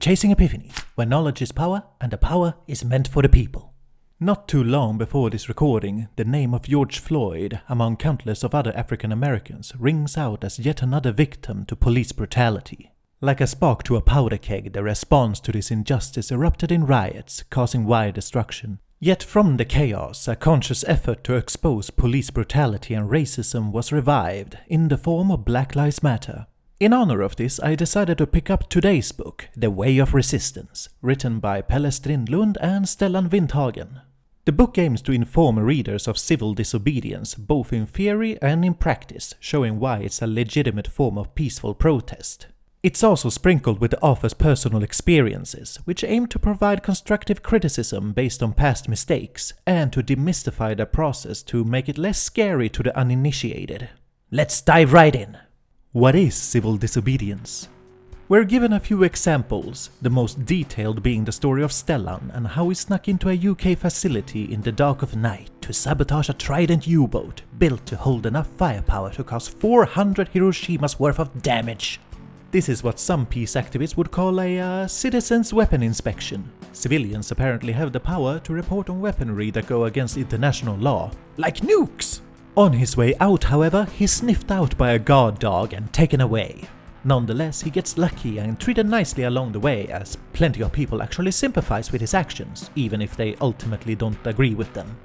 chasing Epiphanies, where knowledge is power and the power is meant for the people. Not too long before this recording, the name of George Floyd, among countless of other African Americans, rings out as yet another victim to police brutality. Like a spark to a powder keg, the response to this injustice erupted in riots, causing wide destruction. Yet from the chaos, a conscious effort to expose police brutality and racism was revived, in the form of Black Lives Matter. In honor of this, I decided to pick up today's book, The Way of Resistance, written by Strindlund and Vinthagen. The book aims to inform readers of civil disobedience, both in theory and in practice, showing why it's a legitimate form of peaceful protest. It's also sprinkled with the author's personal experiences, which aim to provide constructive criticism based on past mistakes, and to demystify the process to make it less scary to the uninitiated. Let's dive right in! What is civil disobedience? We're given a few examples, the most detailed being the story of Stellan and how he snuck into a UK facility in the dark of night to sabotage a Trident U-boat built to hold enough firepower to cause 400 Hiroshima's worth of damage. This is what some peace activists would call a citizen's weapon inspection. Civilians apparently have the power to report on weaponry that go against international law, like nukes! On his way out, however, he's sniffed out by a guard dog and taken away. Nonetheless, he gets lucky and treated nicely along the way, as plenty of people actually sympathize with his actions, even if they ultimately don't agree with them.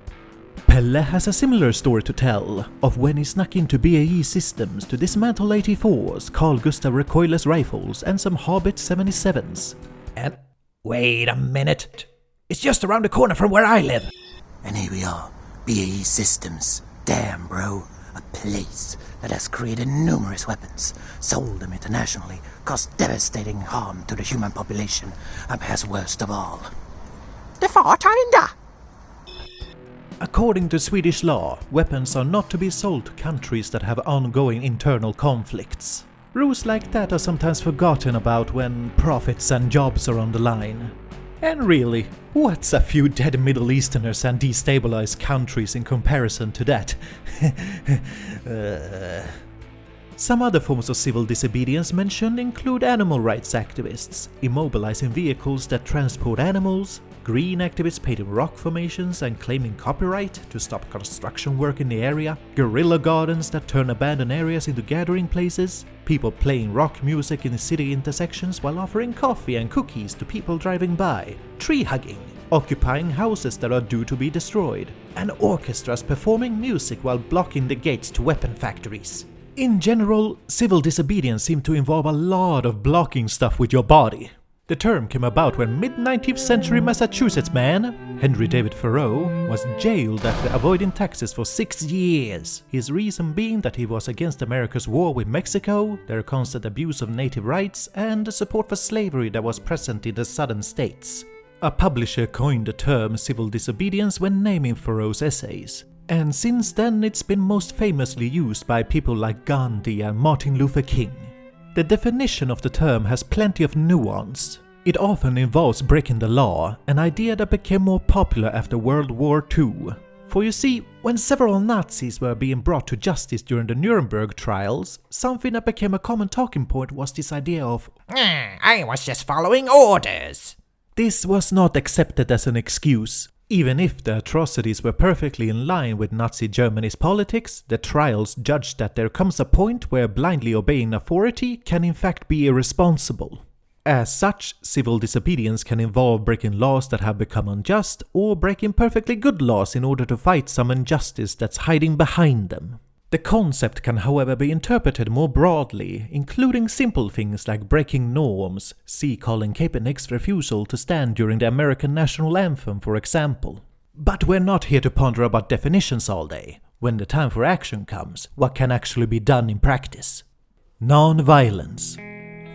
Pelle has a similar story to tell, of when he snuck into BAE Systems to dismantle 84s, Carl Gustav recoilless rifles and some Hobbit 77s. And wait a minute, it's just around the corner from where I live. And here we are, BAE Systems. Damn, bro. A place that has created numerous weapons, sold them internationally, caused devastating harm to the human population, and perhaps worst of all, the Fartanda! According to Swedish law, weapons are not to be sold to countries that have ongoing internal conflicts. Rules like that are sometimes forgotten about when profits and jobs are on the line. And really, what's a few dead Middle Easterners and destabilized countries in comparison to that? Some other forms of civil disobedience mentioned include animal rights activists, immobilizing vehicles that transport animals, green activists painting rock formations and claiming copyright to stop construction work in the area, guerrilla gardens that turn abandoned areas into gathering places, people playing rock music in city intersections while offering coffee and cookies to people driving by, tree hugging, occupying houses that are due to be destroyed, and orchestras performing music while blocking the gates to weapon factories. In general, civil disobedience seemed to involve a lot of blocking stuff with your body. The term came about when mid-19th century Massachusetts man, Henry David Thoreau, was jailed after avoiding taxes for 6 years. His reason being that he was against America's war with Mexico, their constant abuse of native rights, and the support for slavery that was present in the southern states. A publisher coined the term civil disobedience when naming Thoreau's essays. And since then it's been most famously used by people like Gandhi and Martin Luther King. The definition of the term has plenty of nuance. It often involves breaking the law, an idea that became more popular after World War II. For you see, when several Nazis were being brought to justice during the Nuremberg trials, something that became a common talking point was this idea of I was just following orders. This was not accepted as an excuse. Even if the atrocities were perfectly in line with Nazi Germany's politics, the trials judged that there comes a point where blindly obeying authority can in fact be irresponsible. As such, civil disobedience can involve breaking laws that have become unjust, or breaking perfectly good laws in order to fight some injustice that's hiding behind them. The concept can however be interpreted more broadly, including simple things like breaking norms, see Colin Kaepernick's refusal to stand during the American national anthem for example. But we're not here to ponder about definitions all day. When the time for action comes, what can actually be done in practice? Nonviolence.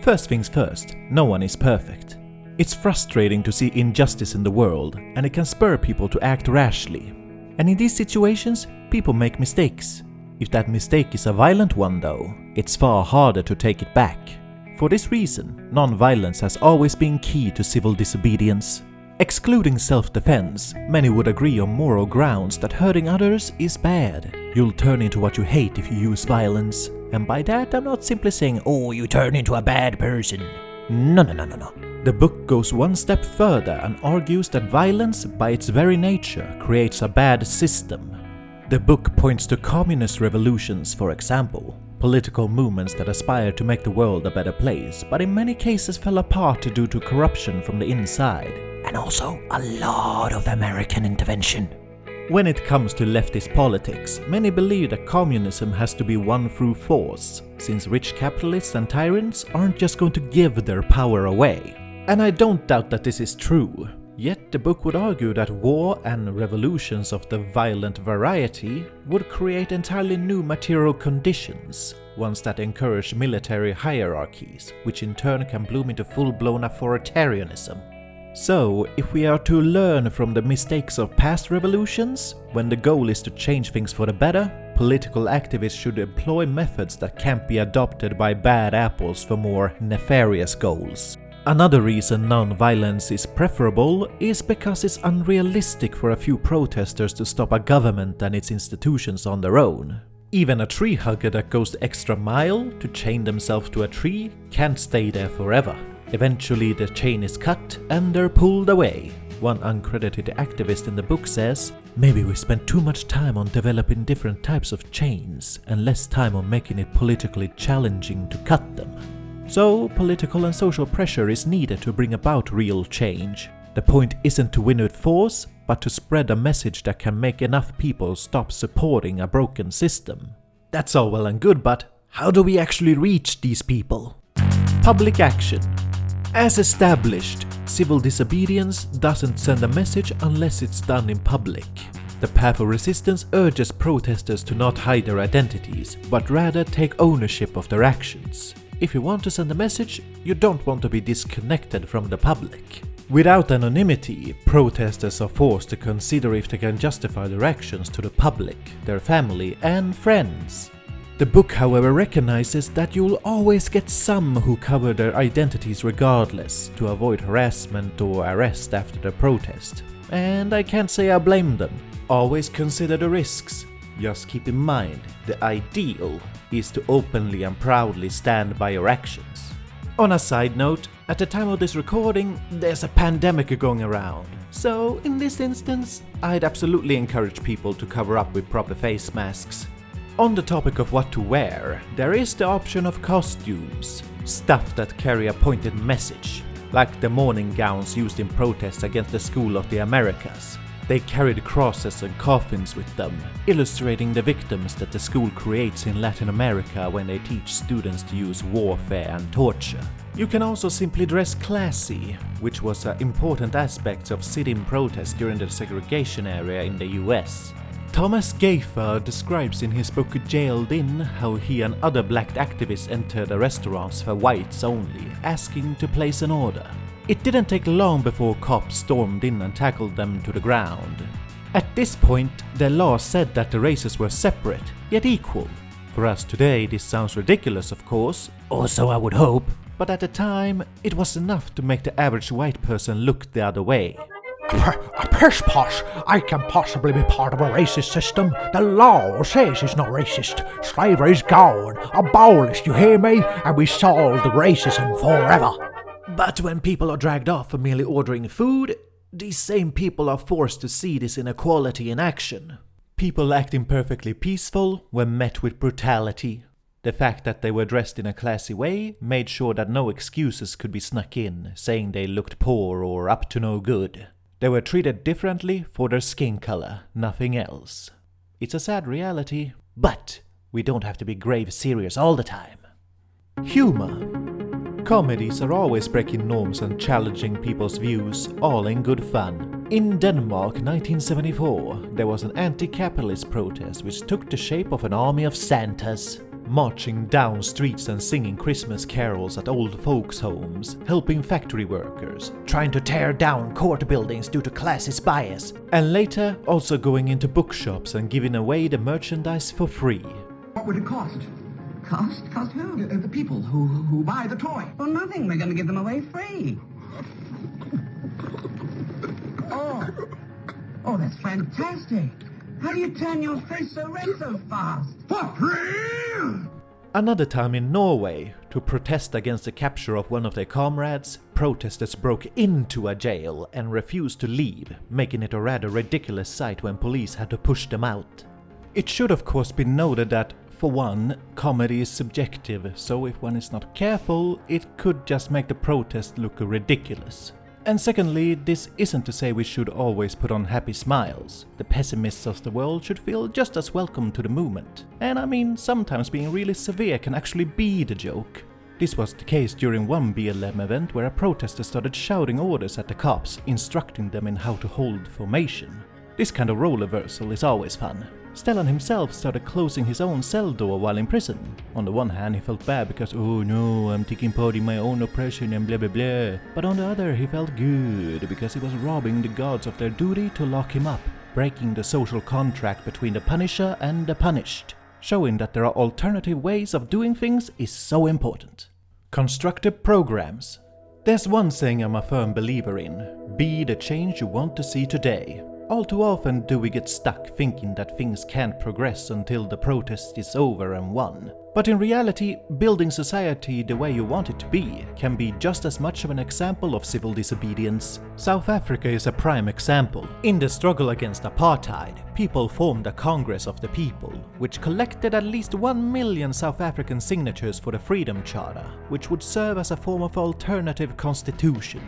First things first, no one is perfect. It's frustrating to see injustice in the world, and it can spur people to act rashly. And in these situations, people make mistakes. If that mistake is a violent one though, it's far harder to take it back. For this reason, non-violence has always been key to civil disobedience. Excluding self-defense, many would agree on moral grounds that hurting others is bad. You'll turn into what you hate if you use violence. And by that I'm not simply saying, oh, you turn into a bad person. No. The book goes one step further and argues that violence, by its very nature, creates a bad system. The book points to communist revolutions, for example, political movements that aspire to make the world a better place, but in many cases fell apart due to corruption from the inside. And also a lot of American intervention. When it comes to leftist politics, many believe that communism has to be won through force, since rich capitalists and tyrants aren't just going to give their power away. And I don't doubt that this is true. Yet the book would argue that war and revolutions of the violent variety would create entirely new material conditions, ones that encourage military hierarchies, which in turn can bloom into full-blown authoritarianism. So, if we are to learn from the mistakes of past revolutions, when the goal is to change things for the better, political activists should employ methods that can't be adopted by bad apples for more nefarious goals. Another reason non-violence is preferable is because it's unrealistic for a few protesters to stop a government and its institutions on their own. Even a tree hugger that goes the extra mile to chain themselves to a tree can't stay there forever. Eventually the chain is cut and they're pulled away. One uncredited activist in the book says, "Maybe we spent too much time on developing different types of chains and less time on making it politically challenging to cut them." So, political and social pressure is needed to bring about real change. The point isn't to win with force, but to spread a message that can make enough people stop supporting a broken system. That's all well and good, but how do we actually reach these people? Public action. As established, civil disobedience doesn't send a message unless it's done in public. The path of resistance urges protesters to not hide their identities, but rather take ownership of their actions. If you want to send a message, you don't want to be disconnected from the public. Without anonymity, protesters are forced to consider if they can justify their actions to the public, their family, and friends. The book, however, recognizes that you'll always get some who cover their identities regardless, to avoid harassment or arrest after the protest. And I can't say I blame them. Always consider the risks. Just keep in mind, the ideal is to openly and proudly stand by your actions. On a side note, at the time of this recording, there's a pandemic going around. So, in this instance, I'd absolutely encourage people to cover up with proper face masks. On the topic of what to wear, there is the option of costumes, stuff that carry a pointed message, like the mourning gowns used in protests against the School of the Americas. They carried crosses and coffins with them, illustrating the victims that the school creates in Latin America when they teach students to use warfare and torture. You can also simply dress classy, which was an important aspect of sit-in protests during the segregation era in the US. Thomas Gaifer describes in his book Jailed In how he and other black activists entered the restaurants for whites only, asking to place an order. It didn't take long before cops stormed in and tackled them to the ground. At this point, the law said that the races were separate, yet equal. For us today, this sounds ridiculous, of course, or so I would hope, but at the time, it was enough to make the average white person look the other way. A pish posh! I can possibly be part of a racist system. The law says it's not racist. Slavery's gone, abolished, you hear me? And we solved racism forever. But when people are dragged off for merely ordering food, these same people are forced to see this inequality in action. People acting perfectly peaceful were met with brutality. The fact that they were dressed in a classy way made sure that no excuses could be snuck in, saying they looked poor or up to no good. They were treated differently for their skin color, nothing else. It's a sad reality, but we don't have to be grave serious all the time. Humor. Comedies are always breaking norms and challenging people's views, all in good fun. In Denmark, 1974, there was an anti-capitalist protest which took the shape of an army of Santas, marching down streets and singing Christmas carols at old folks' homes, helping factory workers, trying to tear down court buildings due to classist bias, and later also going into bookshops and giving away the merchandise for free. What would it cost? Cost? Cost who? The people who buy the toy. Well, nothing. We're going to give them away free. Oh, that's fantastic. How do you turn your face so red so fast? For free? Another time in Norway, to protest against the capture of one of their comrades, protesters broke into a jail and refused to leave, making it a rather ridiculous sight when police had to push them out. It should of course be noted that, for one, comedy is subjective, so if one is not careful, it could just make the protest look ridiculous. And secondly, this isn't to say we should always put on happy smiles. The pessimists of the world should feel just as welcome to the movement. And I mean, sometimes being really severe can actually be the joke. This was the case during one BLM event where a protester started shouting orders at the cops, instructing them in how to hold formation. This kind of role reversal is always fun. Stellan himself started closing his own cell door while in prison. On the one hand he felt bad because oh no, I'm taking part in my own oppression and blah blah blah. But on the other he felt good because he was robbing the gods of their duty to lock him up, breaking the social contract between the punisher and the punished. Showing that there are alternative ways of doing things is so important. Constructive programs. There's one saying I'm a firm believer in: be the change you want to see today. All too often do we get stuck thinking that things can't progress until the protest is over and won. But in reality, building society the way you want it to be can be just as much of an example of civil disobedience. South Africa is a prime example. In the struggle against apartheid, people formed a Congress of the People, which collected at least 1 million South African signatures for the Freedom Charter, which would serve as a form of alternative constitution.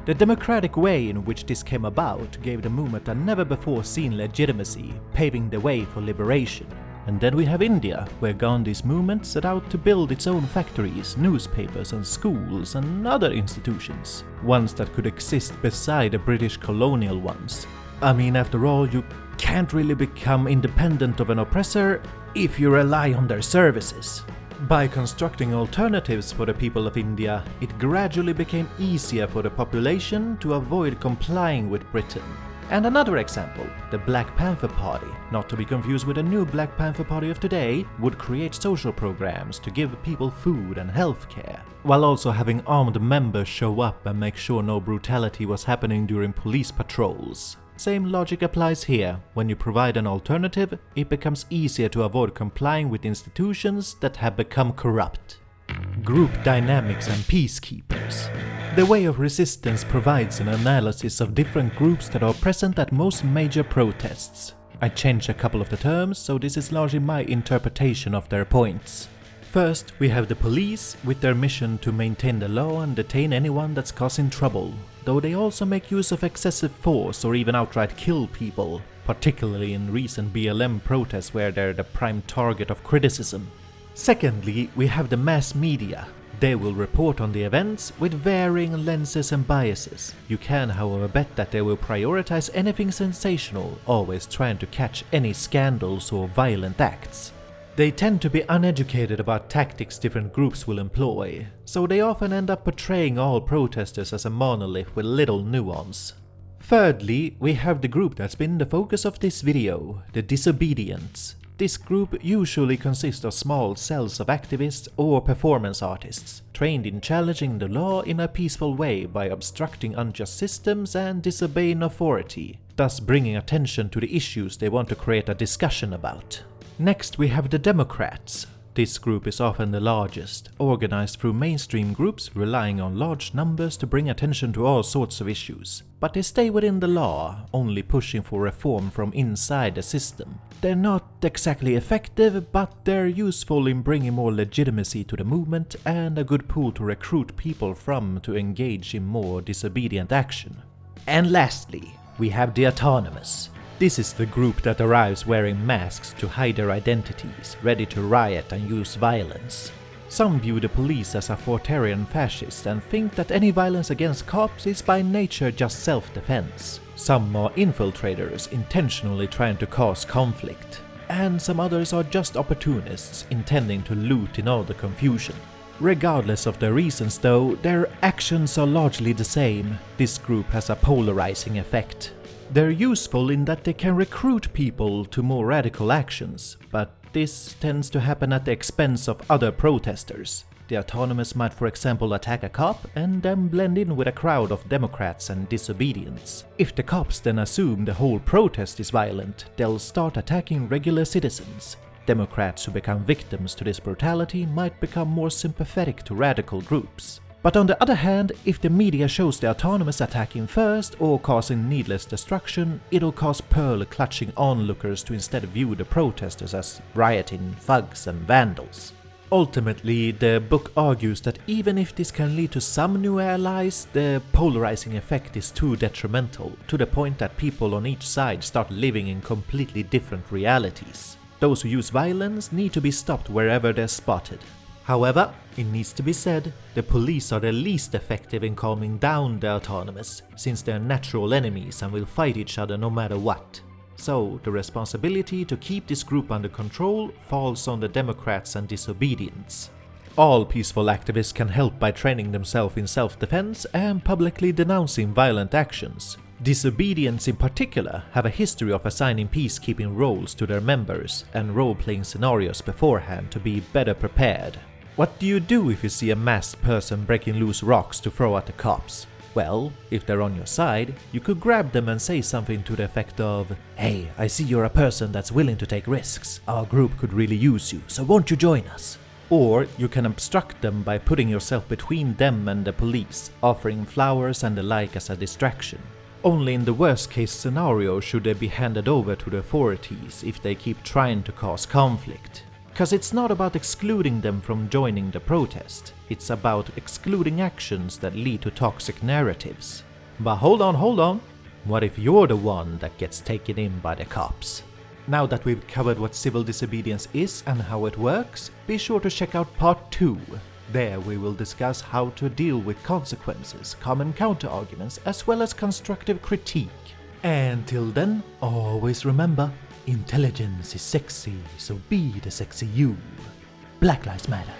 The democratic way in which this came about gave the movement a never-before-seen legitimacy, paving the way for liberation. And then we have India, where Gandhi's movement set out to build its own factories, newspapers and schools and other institutions, ones that could exist beside the British colonial ones. I mean, after all, you can't really become independent of an oppressor if you rely on their services. By constructing alternatives for the people of India, it gradually became easier for the population to avoid complying with Britain. And another example, the Black Panther Party, not to be confused with the new Black Panther Party of today, would create social programs to give people food and healthcare, while also having armed members show up and make sure no brutality was happening during police patrols. Same logic applies here. When you provide an alternative, it becomes easier to avoid complying with institutions that have become corrupt. Group dynamics and peacekeepers. The Way of Resistance provides an analysis of different groups that are present at most major protests. I changed a couple of the terms, so this is largely my interpretation of their points. First, we have the police, with their mission to maintain the law and detain anyone that's causing trouble, though they also make use of excessive force or even outright kill people, particularly in recent BLM protests where they're the prime target of criticism. Secondly, we have the mass media. They will report on the events with varying lenses and biases. You can, however, bet that they will prioritize anything sensational, always trying to catch any scandals or violent acts. They tend to be uneducated about tactics different groups will employ, so they often end up portraying all protesters as a monolith with little nuance. Thirdly, we have the group that's been the focus of this video, the Disobedience. This group usually consists of small cells of activists or performance artists, trained in challenging the law in a peaceful way by obstructing unjust systems and disobeying authority, thus bringing attention to the issues they want to create a discussion about. Next we have the Democrats. This group is often the largest, organized through mainstream groups relying on large numbers to bring attention to all sorts of issues. But they stay within the law, only pushing for reform from inside the system. They're not exactly effective, but they're useful in bringing more legitimacy to the movement and a good pool to recruit people from to engage in more disobedient action. And lastly, we have the Autonomous. This is the group that arrives wearing masks to hide their identities, ready to riot and use violence. Some view the police as authoritarian fascists and think that any violence against cops is by nature just self-defense. Some are infiltrators intentionally trying to cause conflict. And some others are just opportunists intending to loot in all the confusion. Regardless of their reasons though, their actions are largely the same. This group has a polarizing effect. They're useful in that they can recruit people to more radical actions, but this tends to happen at the expense of other protesters. The Autonomous might, for example, attack a cop and then blend in with a crowd of Democrats and Disobedience. If the cops then assume the whole protest is violent, they'll start attacking regular citizens. Democrats who become victims to this brutality might become more sympathetic to radical groups. But on the other hand, if the media shows the autonomous attacking first or causing needless destruction, it'll cause pearl-clutching onlookers to instead view the protesters as rioting thugs and vandals. Ultimately, the book argues that even if this can lead to some new allies, the polarizing effect is too detrimental, to the point that people on each side start living in completely different realities. Those who use violence need to be stopped wherever they're spotted. However, it needs to be said, the police are the least effective in calming down the autonomous, since they're natural enemies and will fight each other no matter what. So, the responsibility to keep this group under control falls on the Democrats and Disobedience. All peaceful activists can help by training themselves in self-defense and publicly denouncing violent actions. Disobedience in particular have a history of assigning peacekeeping roles to their members and role-playing scenarios beforehand to be better prepared. What do you do if you see a masked person breaking loose rocks to throw at the cops? Well, if they're on your side, you could grab them and say something to the effect of, "Hey, I see you're a person that's willing to take risks. Our group could really use you, so won't you join us?" Or you can obstruct them by putting yourself between them and the police, offering flowers and the like as a distraction. Only in the worst case scenario should they be handed over to the authorities if they keep trying to cause conflict. Cause it's not about excluding them from joining the protest, it's about excluding actions that lead to toxic narratives. But hold on, what if you're the one that gets taken in by the cops? Now that we've covered what civil disobedience is and how it works, be sure to check out part 2. There we will discuss how to deal with consequences, common counter-arguments, as well as constructive critique. Until then, always remember, intelligence is sexy, so be the sexy you. Black Lives Matter.